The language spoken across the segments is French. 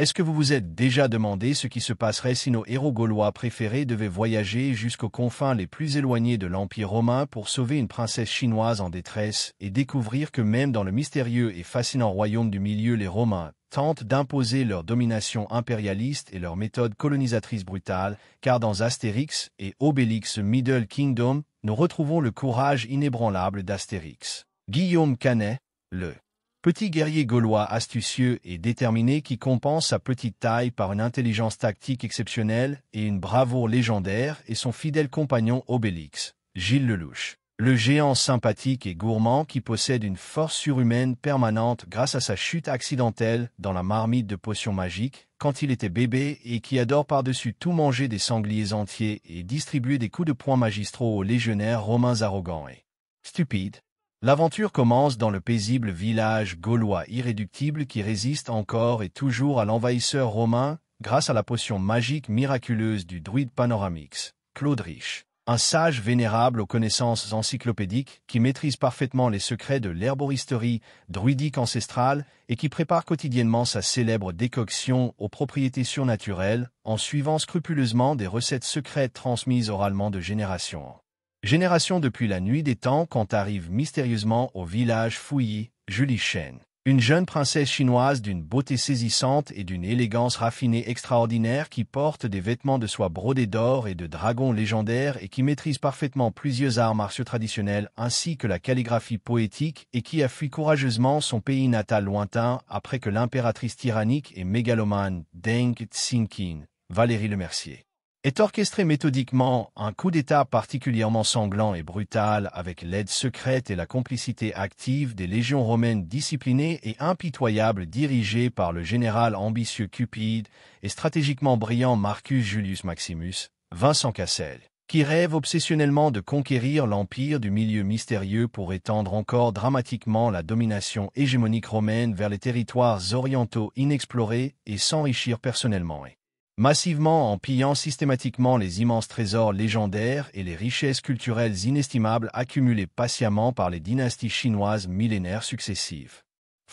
Est-ce que vous vous êtes déjà demandé ce qui se passerait si nos héros gaulois préférés devaient voyager jusqu'aux confins les plus éloignés de l'Empire romain pour sauver une princesse chinoise en détresse et découvrir que même dans le mystérieux et fascinant royaume du milieu, les Romains tentent d'imposer leur domination impérialiste et leur méthode colonisatrice brutale, car dans Astérix et Obélix Middle Kingdom, nous retrouvons le courage inébranlable d'Astérix. Guillaume Canet, le petit guerrier gaulois astucieux et déterminé qui compense sa petite taille par une intelligence tactique exceptionnelle et une bravoure légendaire, et son fidèle compagnon Obélix, Gilles Lelouch. Le géant sympathique et gourmand qui possède une force surhumaine permanente grâce à sa chute accidentelle dans la marmite de potions magiques quand il était bébé et qui adore par-dessus tout manger des sangliers entiers et distribuer des coups de poing magistraux aux légionnaires romains arrogants et stupides. L'aventure commence dans le paisible village gaulois irréductible qui résiste encore et toujours à l'envahisseur romain grâce à la potion magique miraculeuse du druide Panoramix, Claude Riche. Un sage vénérable aux connaissances encyclopédiques qui maîtrise parfaitement les secrets de l'herboristerie druidique ancestrale et qui prépare quotidiennement sa célèbre décoction aux propriétés surnaturelles en suivant scrupuleusement des recettes secrètes transmises oralement de génération en génération depuis la nuit des temps quand arrive mystérieusement au village Fouilly, Julie Chen. Une jeune princesse chinoise d'une beauté saisissante et d'une élégance raffinée extraordinaire qui porte des vêtements de soie brodés d'or et de dragons légendaires et qui maîtrise parfaitement plusieurs arts martiaux traditionnels ainsi que la calligraphie poétique et qui a fui courageusement son pays natal lointain après que l'impératrice tyrannique et mégalomane Deng Xiaoqing, Valérie Lemercier, est orchestré méthodiquement un coup d'État particulièrement sanglant et brutal avec l'aide secrète et la complicité active des légions romaines disciplinées et impitoyables dirigées par le général ambitieux Cupide et stratégiquement brillant Marcus Julius Maximus, Vincent Cassel, qui rêve obsessionnellement de conquérir l'empire du milieu mystérieux pour étendre encore dramatiquement la domination hégémonique romaine vers les territoires orientaux inexplorés et s'enrichir personnellement et massivement en pillant systématiquement les immenses trésors légendaires et les richesses culturelles inestimables accumulées patiemment par les dynasties chinoises millénaires successives.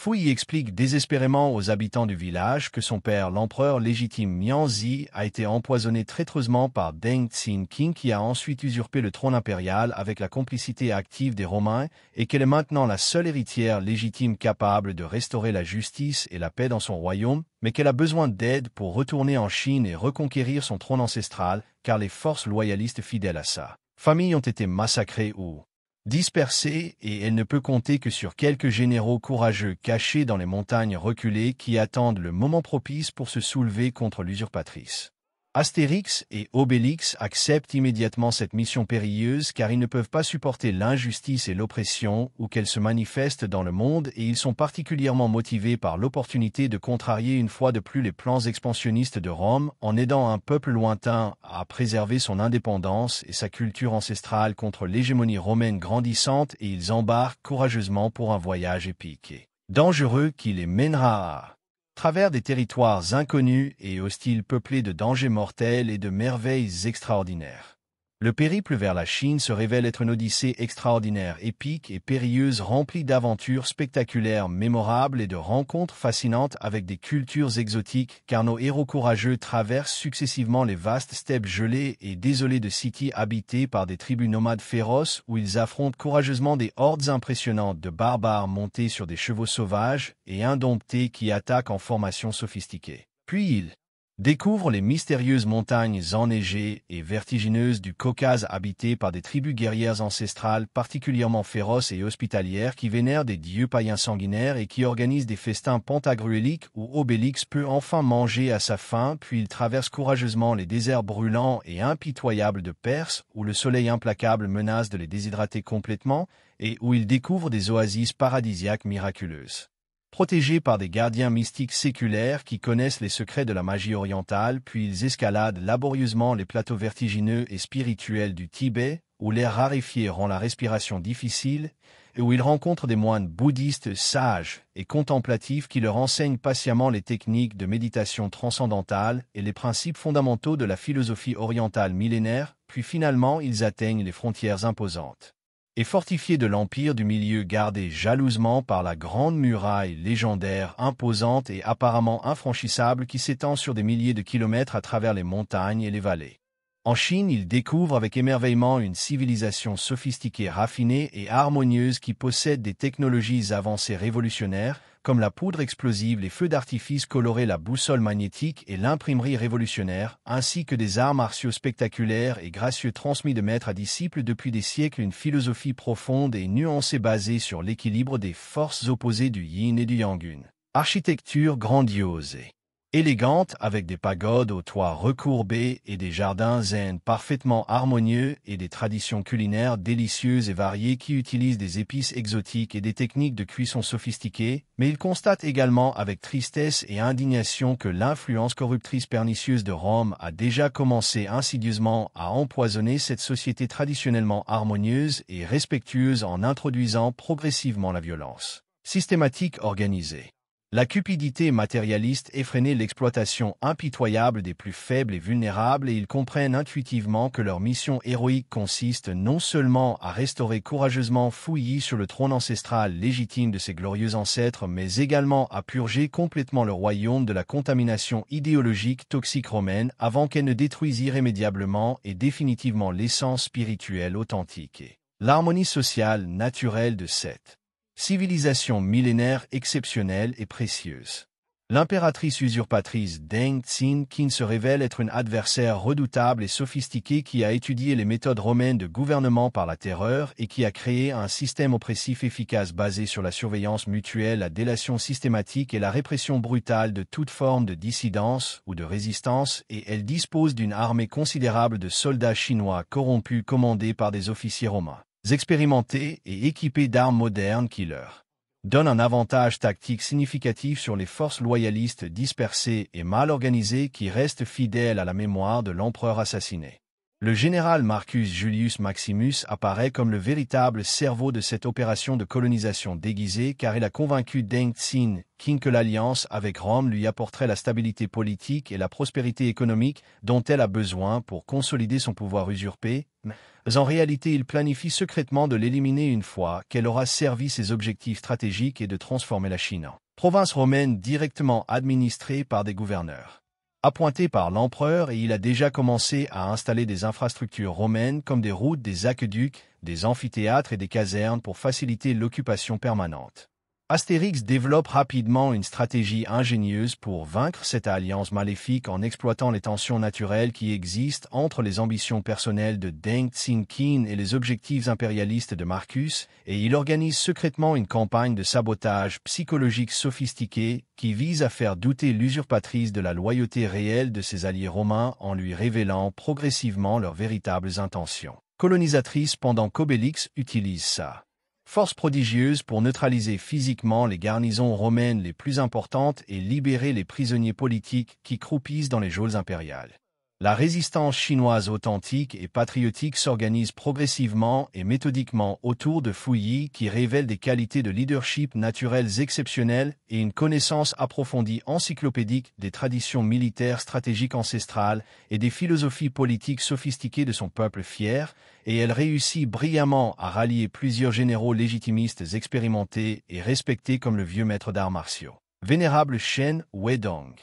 Fouilly explique désespérément aux habitants du village que son père, l'empereur légitime Mianzi, a été empoisonné traîtreusement par Deng Xiaoqing qui a ensuite usurpé le trône impérial avec la complicité active des Romains et qu'elle est maintenant la seule héritière légitime capable de restaurer la justice et la paix dans son royaume, mais qu'elle a besoin d'aide pour retourner en Chine et reconquérir son trône ancestral, car les forces loyalistes fidèles à sa famille ont été massacrées ou dispersée et elle ne peut compter que sur quelques généraux courageux cachés dans les montagnes reculées qui attendent le moment propice pour se soulever contre l'usurpatrice. Astérix et Obélix acceptent immédiatement cette mission périlleuse car ils ne peuvent pas supporter l'injustice et l'oppression où qu'elles se manifestent dans le monde et ils sont particulièrement motivés par l'opportunité de contrarier une fois de plus les plans expansionnistes de Rome en aidant un peuple lointain à préserver son indépendance et sa culture ancestrale contre l'hégémonie romaine grandissante et ils embarquent courageusement pour un voyage épique et dangereux qui les mènera à travers des territoires inconnus et hostiles peuplés de dangers mortels et de merveilles extraordinaires. Le périple vers la Chine se révèle être une odyssée extraordinaire, épique et périlleuse remplie d'aventures spectaculaires mémorables et de rencontres fascinantes avec des cultures exotiques car nos héros courageux traversent successivement les vastes steppes gelées et désolées de cités habitées par des tribus nomades féroces où ils affrontent courageusement des hordes impressionnantes de barbares montés sur des chevaux sauvages et indomptés qui attaquent en formation sophistiquée. Puis ils découvre les mystérieuses montagnes enneigées et vertigineuses du Caucase habitées par des tribus guerrières ancestrales particulièrement féroces et hospitalières qui vénèrent des dieux païens sanguinaires et qui organisent des festins pantagruéliques où Obélix peut enfin manger à sa faim, puis il traverse courageusement les déserts brûlants et impitoyables de Perse où le soleil implacable menace de les déshydrater complètement et où il découvre des oasis paradisiaques miraculeuses. Protégés par des gardiens mystiques séculaires qui connaissent les secrets de la magie orientale, puis ils escaladent laborieusement les plateaux vertigineux et spirituels du Tibet, où l'air raréfié rend la respiration difficile, et où ils rencontrent des moines bouddhistes sages et contemplatifs qui leur enseignent patiemment les techniques de méditation transcendantale et les principes fondamentaux de la philosophie orientale millénaire, puis finalement ils atteignent les frontières imposantes et fortifié de l'Empire du Milieu gardé jalousement par la Grande Muraille légendaire, imposante et apparemment infranchissable qui s'étend sur des milliers de kilomètres à travers les montagnes et les vallées. En Chine, il découvre avec émerveillement une civilisation sophistiquée, raffinée et harmonieuse qui possède des technologies avancées révolutionnaires, comme la poudre explosive, les feux d'artifice colorés, la boussole magnétique et l'imprimerie révolutionnaire, ainsi que des arts martiaux spectaculaires et gracieux transmis de maître à disciple depuis des siècles, une philosophie profonde et nuancée basée sur l'équilibre des forces opposées du yin et du yang. Une architecture grandiose et élégante avec des pagodes aux toits recourbés et des jardins zen parfaitement harmonieux et des traditions culinaires délicieuses et variées qui utilisent des épices exotiques et des techniques de cuisson sophistiquées, mais il constate également avec tristesse et indignation que l'influence corruptrice pernicieuse de Rome a déjà commencé insidieusement à empoisonner cette société traditionnellement harmonieuse et respectueuse en introduisant progressivement la violence systématique organisée. La cupidité matérialiste effrénait l'exploitation impitoyable des plus faibles et vulnérables et ils comprennent intuitivement que leur mission héroïque consiste non seulement à restaurer courageusement Fouilly sur le trône ancestral légitime de ses glorieux ancêtres, mais également à purger complètement le royaume de la contamination idéologique toxique romaine avant qu'elle ne détruise irrémédiablement et définitivement l'essence spirituelle authentique et l'harmonie sociale naturelle de cette civilisation millénaire exceptionnelle et précieuse. L'impératrice usurpatrice Deng Xin-Qin se révèle être une adversaire redoutable et sophistiquée qui a étudié les méthodes romaines de gouvernement par la terreur et qui a créé un système oppressif efficace basé sur la surveillance mutuelle, la délation systématique et la répression brutale de toute forme de dissidence ou de résistance, et elle dispose d'une armée considérable de soldats chinois corrompus commandés par des officiers romains expérimentés et équipés d'armes modernes qui leur donnent un avantage tactique significatif sur les forces loyalistes dispersées et mal organisées qui restent fidèles à la mémoire de l'empereur assassiné. Le général Marcus Julius Maximus apparaît comme le véritable cerveau de cette opération de colonisation déguisée car il a convaincu Deng Xin-Qin que l'alliance avec Rome lui apporterait la stabilité politique et la prospérité économique dont elle a besoin pour consolider son pouvoir usurpé, mais en réalité il planifie secrètement de l'éliminer une fois qu'elle aura servi ses objectifs stratégiques et de transformer la Chine en province romaine directement administrée par des gouverneurs appointé par l'empereur, et il a déjà commencé à installer des infrastructures romaines comme des routes, des aqueducs, des amphithéâtres et des casernes pour faciliter l'occupation permanente. Astérix développe rapidement une stratégie ingénieuse pour vaincre cette alliance maléfique en exploitant les tensions naturelles qui existent entre les ambitions personnelles de Deng Xin-Qin et les objectifs impérialistes de Marcus, et il organise secrètement une campagne de sabotage psychologique sophistiquée qui vise à faire douter l'usurpatrice de la loyauté réelle de ses alliés romains en lui révélant progressivement leurs véritables intentions colonisatrices pendant qu'Obélix utilise ça force prodigieuse pour neutraliser physiquement les garnisons romaines les plus importantes et libérer les prisonniers politiques qui croupissent dans les geôles impériales. La résistance chinoise authentique et patriotique s'organise progressivement et méthodiquement autour de Fouilly qui révèle des qualités de leadership naturelles exceptionnelles et une connaissance approfondie encyclopédique des traditions militaires stratégiques ancestrales et des philosophies politiques sophistiquées de son peuple fier, et elle réussit brillamment à rallier plusieurs généraux légitimistes expérimentés et respectés comme le vieux maître d'arts martiaux, vénérable Shen Weidong.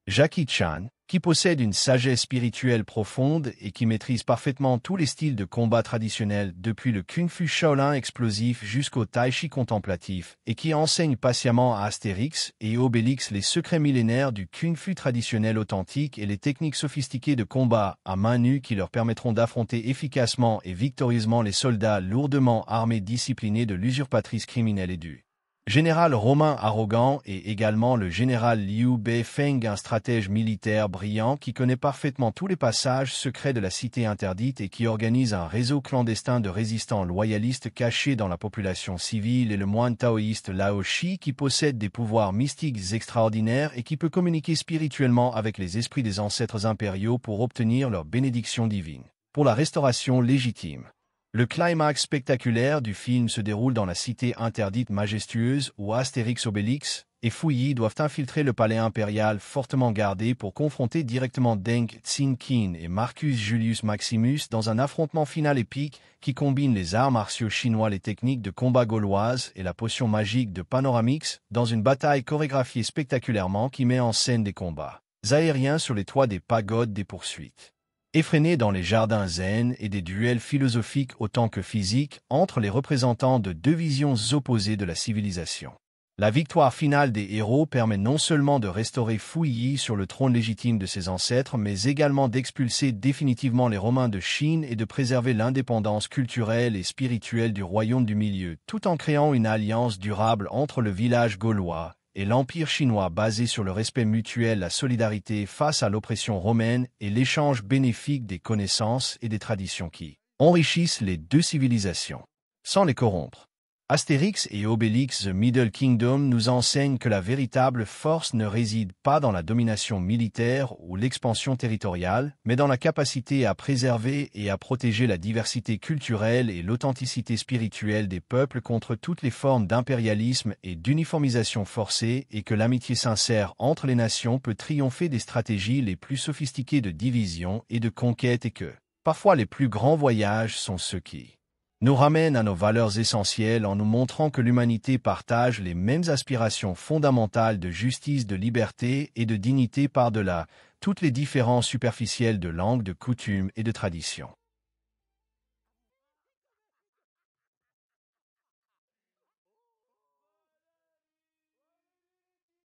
Jackie Chan, qui possède une sagesse spirituelle profonde et qui maîtrise parfaitement tous les styles de combat traditionnels depuis le kung-fu Shaolin explosif jusqu'au tai chi contemplatif et qui enseigne patiemment à Astérix et Obélix les secrets millénaires du kung-fu traditionnel authentique et les techniques sophistiquées de combat à main nue qui leur permettront d'affronter efficacement et victorieusement les soldats lourdement armés disciplinés de l'usurpatrice criminelle et du général romain arrogant, et également le général Liu Beifeng, un stratège militaire brillant qui connaît parfaitement tous les passages secrets de la cité interdite et qui organise un réseau clandestin de résistants loyalistes cachés dans la population civile, et le moine taoïste Lao Shi qui possède des pouvoirs mystiques extraordinaires et qui peut communiquer spirituellement avec les esprits des ancêtres impériaux pour obtenir leur bénédiction divine. Pour la restauration légitime Le climax spectaculaire du film se déroule dans la cité interdite majestueuse où Astérix, Obélix et Fouilly doivent infiltrer le palais impérial fortement gardé pour confronter directement Deng Xiaoping et Marcus Julius Maximus dans un affrontement final épique qui combine les arts martiaux chinois, les techniques de combat gauloises et la potion magique de Panoramix dans une bataille chorégraphiée spectaculairement qui met en scène des combats aériens sur les toits des pagodes, des poursuites effrénées dans les jardins zen et des duels philosophiques autant que physiques entre les représentants de deux visions opposées de la civilisation. La victoire finale des héros permet non seulement de restaurer Fouilly sur le trône légitime de ses ancêtres, mais également d'expulser définitivement les Romains de Chine et de préserver l'indépendance culturelle et spirituelle du royaume du Milieu, tout en créant une alliance durable entre le village gaulois et l'Empire chinois basé sur le respect mutuel, la solidarité face à l'oppression romaine et l'échange bénéfique des connaissances et des traditions qui enrichissent les deux civilisations, sans les corrompre. Astérix et Obélix The Middle Kingdom nous enseignent que la véritable force ne réside pas dans la domination militaire ou l'expansion territoriale, mais dans la capacité à préserver et à protéger la diversité culturelle et l'authenticité spirituelle des peuples contre toutes les formes d'impérialisme et d'uniformisation forcée, et que l'amitié sincère entre les nations peut triompher des stratégies les plus sophistiquées de division et de conquête, et que, parfois, les plus grands voyages sont ceux qui nous ramène à nos valeurs essentielles en nous montrant que l'humanité partage les mêmes aspirations fondamentales de justice, de liberté et de dignité par-delà toutes les différences superficielles de langue, de coutumes et de traditions.